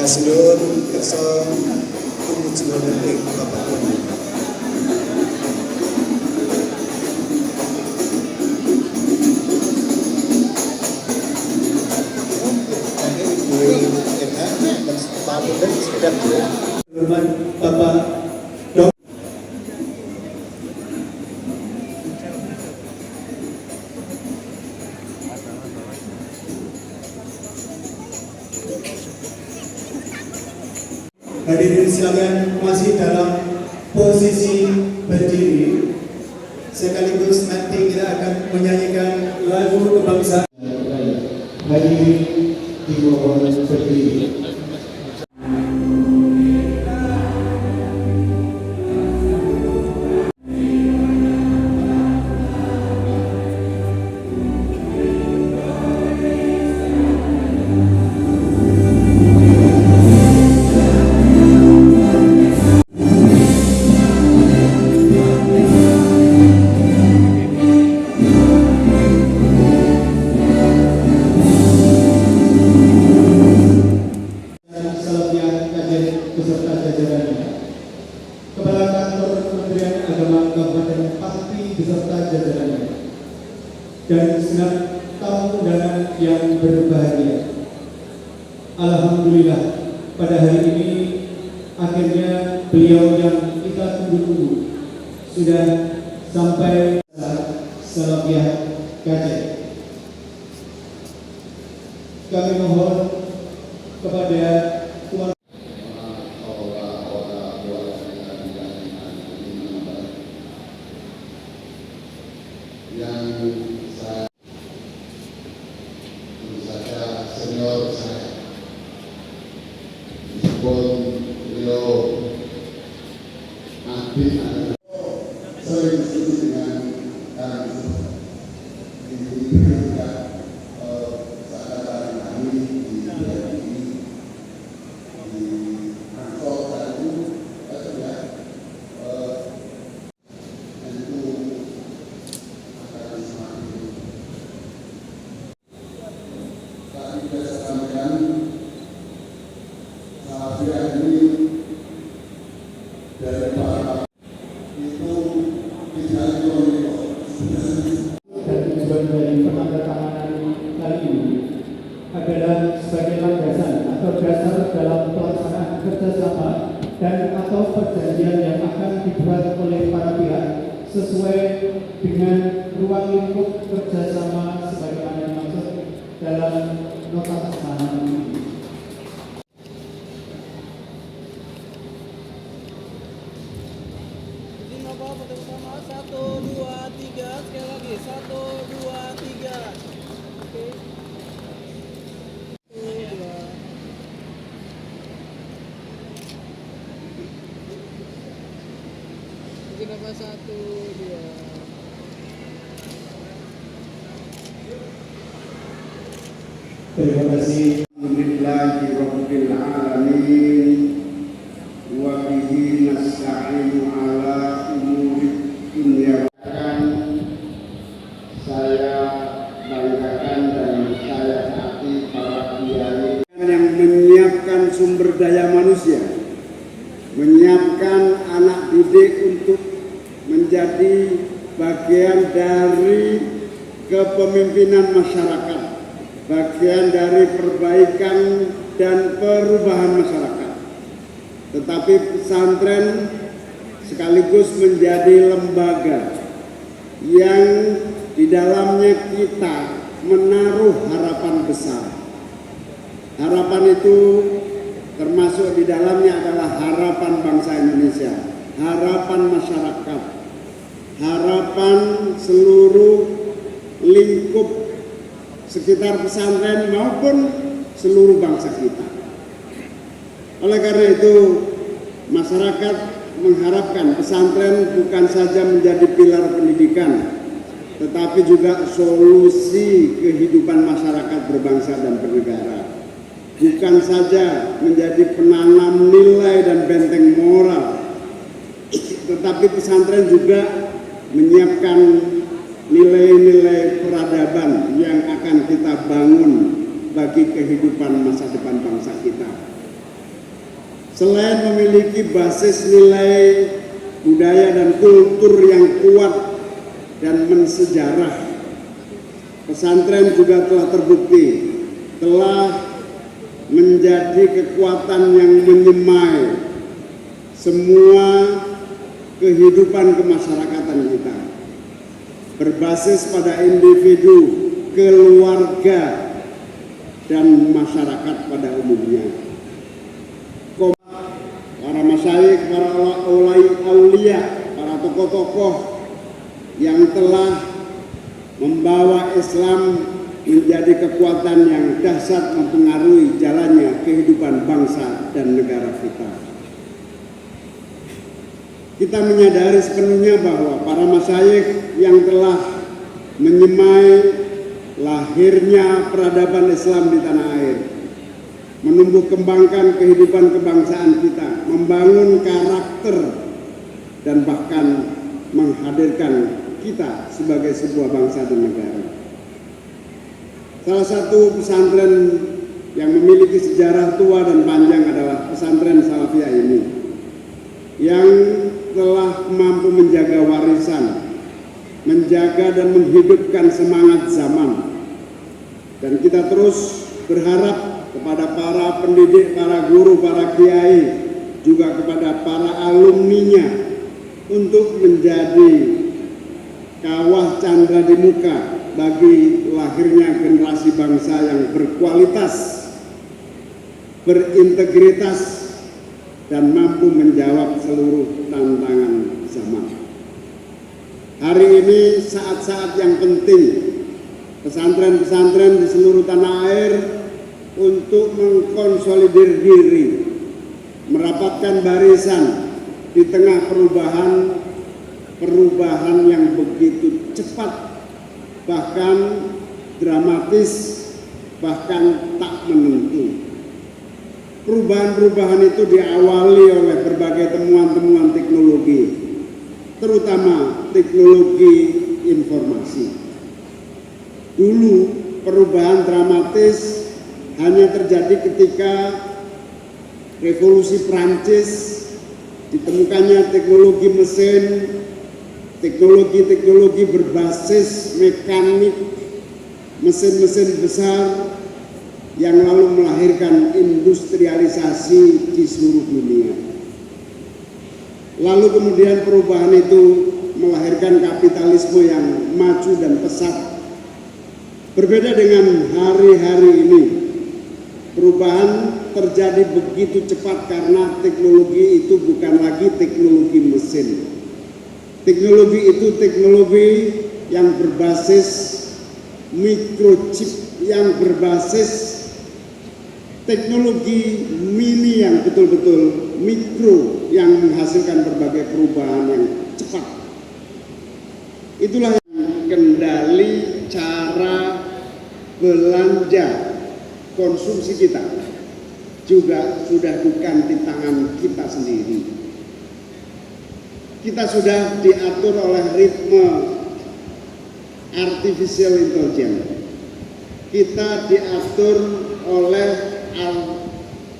Kasih kerso kemudian nanti apapun. Bapak Dok. Hadirin silakan masih dalam posisi berdiri. Sekaligus nanti kita akan menyanyikan lagu kebangsaan. Hadirin dimohon berdiri. Beserta jajarannya, Kepala Kantor Kementerian Agama Kabupaten Pati beserta jajarannya, dan segenap tamu undangan yang berbahagia. Alhamdulillah, pada hari ini akhirnya beliau yang kita tunggu-tunggu sudah sampai Salafiah Gajah. Kami mohon kepada Tuan yang saya tentu saja senior saya, meskipun beliau nanti sering disebut dengan ini juga kesadaran kami di kantor tadi adalah sebagai landasan atau dasar dalam pelaksanaan kerjasama dan atau perjanjian yang akan dibuat oleh para pihak sesuai dengan ruang lingkup kerjasama sebagaimana dimaksud dalam nota kesepahaman ini. Satu, dua, tiga, sekali lagi 1, 2, 3. Oke. Mungkin apa 1, 2. Terima kasih. Alhamdulillahi Rabbil Alamin wa bihi nasta'inu ala umuri dunia. Saya banggakan dan saya taati para kiai yang menyiapkan sumber daya manusia, menyiapkan anak didik untuk menjadi bagian dari kepemimpinan masyarakat, bagian dari perbaikan dan perubahan masyarakat. Tetapi pesantren sekaligus menjadi lembaga yang di dalamnya kita menaruh harapan besar. Harapan itu termasuk di dalamnya adalah harapan bangsa Indonesia, harapan masyarakat, harapan seluruh lingkup sekitar pesantren maupun seluruh bangsa kita. Oleh karena itu, masyarakat mengharapkan pesantren bukan saja menjadi pilar pendidikan, tetapi juga solusi kehidupan masyarakat berbangsa dan bernegara. Bukan saja menjadi penanam nilai dan benteng moral, tetapi pesantren juga menyiapkan nilai-nilai peradaban yang akan kita bangun bagi kehidupan masa depan bangsa kita. selain memiliki basis nilai budaya dan kultur yang kuat dan mensejarah, pesantren juga telah terbukti telah menjadi kekuatan yang menyemai semua kehidupan kemasyarakatan kita, berbasis pada individu, keluarga, dan masyarakat pada umumnya. Para masyayikh, para aulia, para tokoh-tokoh yang telah membawa Islam menjadi kekuatan yang dahsyat mempengaruhi jalannya kehidupan bangsa dan negara kita. Kita menyadari sepenuhnya bahwa para masyayikh yang telah menyemai lahirnya peradaban Islam di tanah air, menumbuh kembangkan kehidupan kebangsaan kita, membangun karakter, dan bahkan menghadirkan kita sebagai sebuah bangsa dan negara. Salah satu pesantren yang memiliki sejarah tua dan panjang adalah pesantren Salafiyah ini, yang telah mampu menjaga warisan, menjaga dan menghidupkan semangat zaman. Dan kita terus berharap kepada para pendidik, para guru, para kiai, juga kepada para alumninya untuk menjadi kawah candra di muka bagi lahirnya generasi bangsa yang berkualitas, berintegritas, dan mampu menjawab seluruh tantangan zaman. Hari ini saat-saat yang penting pesantren-pesantren di seluruh tanah air untuk mengkonsolidir diri, merapatkan barisan di tengah perubahan yang begitu cepat, bahkan dramatis, bahkan tak menentu. Perubahan-perubahan itu diawali oleh berbagai temuan-temuan teknologi, terutama teknologi informasi. Dulu perubahan dramatis hanya terjadi ketika Revolusi Prancis, ditemukannya teknologi mesin, teknologi berbasis mekanik, mesin-mesin besar yang lalu melahirkan industrialisasi di seluruh dunia. Lalu kemudian perubahan itu melahirkan kapitalisme yang maju dan pesat. Berbeda dengan hari-hari ini, perubahan terjadi begitu cepat karena teknologi itu bukan lagi teknologi mesin. Teknologi itu teknologi yang berbasis microchip, yang berbasis teknologi mini yang betul-betul mikro, yang menghasilkan berbagai perubahan yang cepat. Itulah yang kendali cara belanja konsumsi kita juga sudah bukan di tangan kita sendiri. Kita sudah diatur oleh ritme artificial intelligence. Kita diatur oleh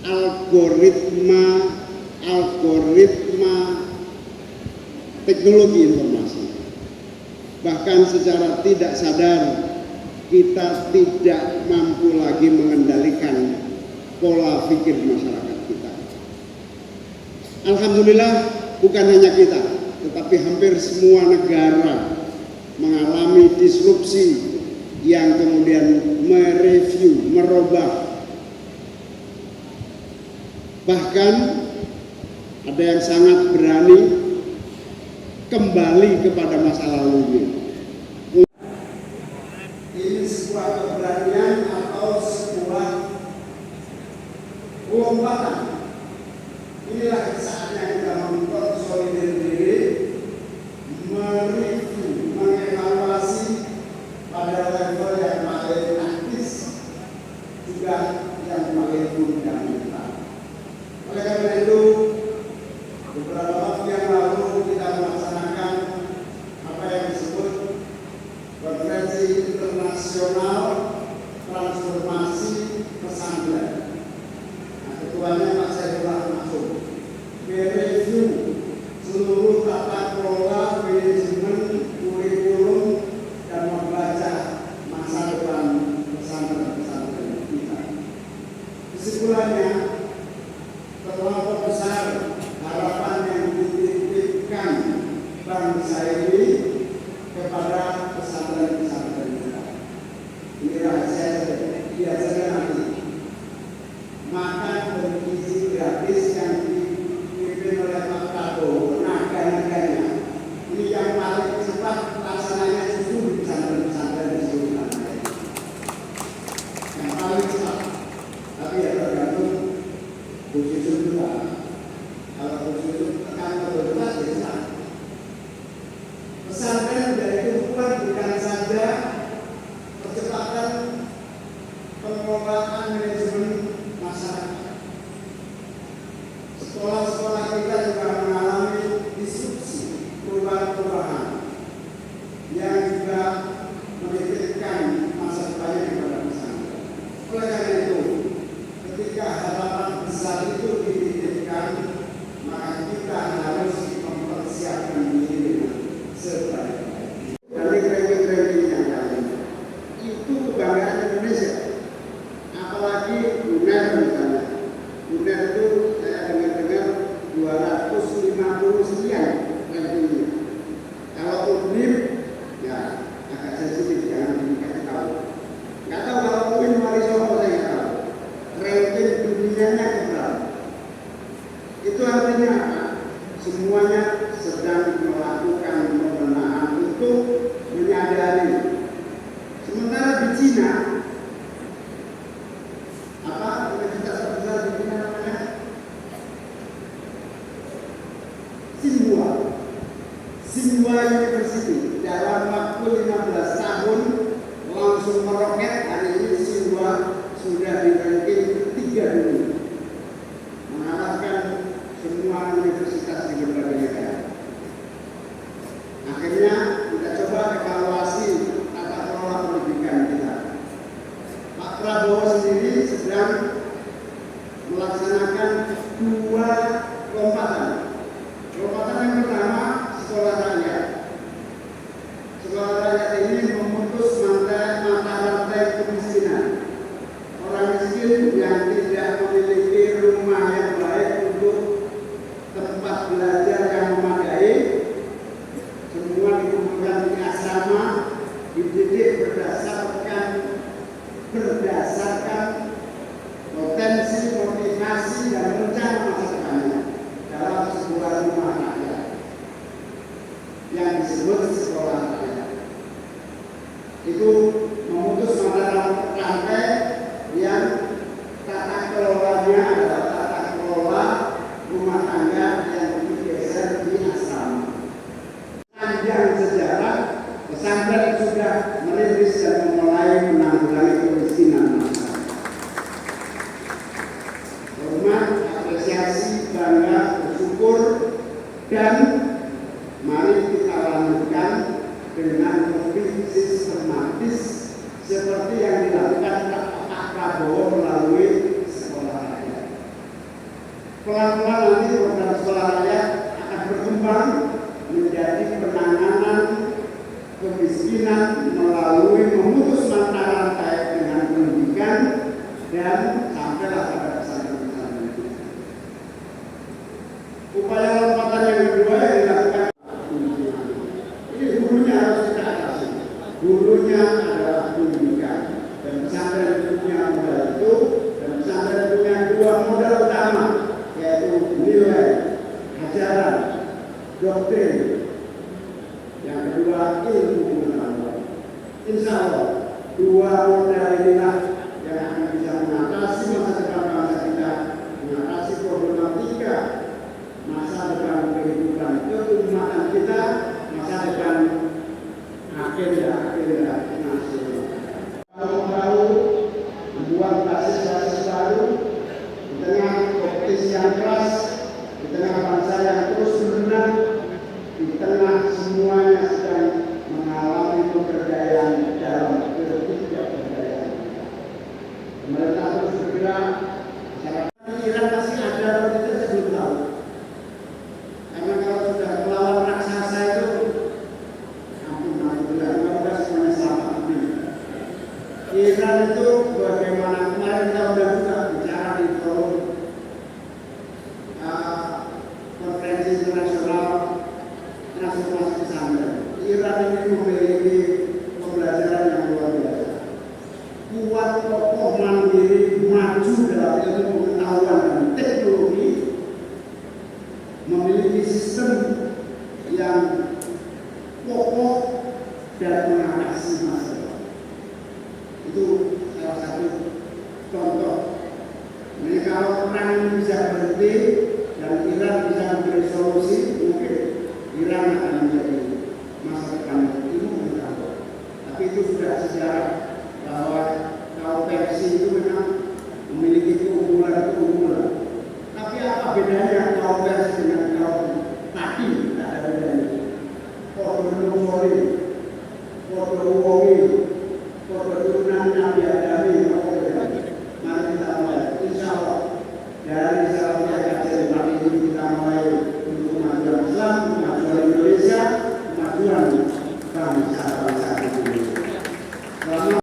algoritma teknologi informasi. Bahkan secara tidak sadar kita tidak mampu lagi mengendalikan pola pikir masyarakat kita. Alhamdulillah, bukan hanya kita, tetapi hampir semua negara mengalami disrupsi yang kemudian mereview, merubah. Bahkan ada yang sangat berani kembali kepada masa lalunya. Ini sebuah keberanian atau sebuah lompatan. Inilah saatnya kita mengkonsolidir diri, mereview, mengevaluasi pada level yang paling taktis, juga yang paling fundamental. Oleh karena itu, beberapa waktu yang lalu kita melaksanakan apa yang disebut Konferensi Internasional Transformasi Pesantren. Nah, ketuanya Pak Saifullah Maksum. kelompok besar harapan yang dititipkan bangsa ini kepada pesantren-pesantren kita. Ini rahasia biasanya nanti makan bergizi gratis yang dipimpin oleh Pak Prabowo, naga-naganya. Ini yang paling cepat pelaksananya justru di pesantren-pesantren di seluruh tanah air. Yang paling cepat, tapi ya tergantung posisi kita. Kalau posisi tekan terberat ya. Pesantren dari tumpuan bukan saja percepatan pengelolaan manajemen masyarakat. Sekolah-sekolah kita juga mengalami disrupsi, perubahan-perubahan yang juga menitipkan masa depannya kepada pesantren. Oleh karena itu, ketika harapan besar itu dititipkan, maka kita harus mempersiapkan diri dengan sebaik-baiknya. Dari ranking-ranking yang lain, itu kebanggaan Indonesia. Apalagi UNER misalnya. UNER itu saya dengar-dengar 250 sekian rankingnya. Kalau UNIF ya agak sensitif, jangan dikasih tahu. Nggak tahu kalau UIN Warisopo saya nggak tahu. Ranking dunianya keberapa? Itu artinya apa? Semuanya sedang melakukan pembenahan untuk menyadari. Sementara di Cina, apa universitas terbesar di Cina namanya? Tsinghua University dalam waktu 15 tahun langsung meroket. Hari ini Tsinghua sudah di ranking 3 dunia, mengalahkan semua universitas di berbagai negara. Akhirnya kita coba evaluasi tata kelola pendidikan kita. Pak Prabowo sendiri sedang melaksanakan 2 lompatan. Lompatan yang pertama, sekolah rakyat. Sekolah rakyat ini memutus mata rantai kemiskinan. Orang miskin yang tidak memiliki rumah yang baik untuk tempat belajar yang memadai, semua dikumpulkan di asrama, dididik berdasarkan potensi, motivasi, dan rencana masa depannya dalam sebuah rumah rakyat yang disebut sekolah rakyat. Itu memutus mata rantai yang tata kelolanya adalah tata kelola rumah tangga yang digeser di asrama. Panjang sejarah, pesantren sudah merintis dan memulai menanggulangi kemiskinan masyarakat. Hormat, apresiasi, bangga, bersyukur, dan mari kita lanjutkan dengan lebih sistematis seperti yang dilakukan Pak Prabowo melalui sekolah rakyat. Pelan-pelan nanti program sekolah rakyat akan berkembang menjadi penanganan kemiskinan melalui memutus mata rantai dengan pendidikan dan sampailah pada pesantren-pesantren itu. Upaya lompatan yang kedua yang dilakukan ini hulunya harus kita atasi. Hulunya adalah pendidikan, dan pesantren punya modal itu, dan pesantren punya 2 modal utama, yaitu nilai, ajaran, doktrin. Yang kedua, ilmu pengetahuan. Insya Allah 2 modal inilah yang akan bisa mengatasi masa depan bangsa kita, mengatasi problematika masa depan kehidupan keumatan kita, masa depan agenda nasional. Kalau membuat basis-basis baru di tengah kompetisi yang keras, di tengah bangsa yang terus berbenah, di tengah semuanya sedang mengalami pemberdayaan dalam ketidakberdayaan. Pemerintah terus bergerak, masyarakat Iran masih ada atau tidak saya belum tahu. Karena kalau sudah melawan raksasa itu, alhamdulillah, semuanya selamat. Iran itu bagaimana kemarin kita sudah bicara di forum ini memiliki pembelajaran yang luar biasa. Kuat, kokoh, mandiri, maju dalam ilmu pengetahuan dan teknologi, memiliki sistem yang kokoh dan mengatasi masalah. Itu salah satu contoh. Ini kalau perang ini bisa berhenti dan Iran bisa memberi solusi, mungkin Iran akan menjadi masa depan ilmu pengetahuan. Tapi itu sudah sejarah bahwa kaum Persia itu memang memiliki keunggulan. Tapi apa bedanya kaum Persia dengan kaum tadi? Tidak ada bedanya. Kodoh Mori, kodoh Wongi, kodoh turunan Nabi Adam, mari kita mulai. Insya Allah dari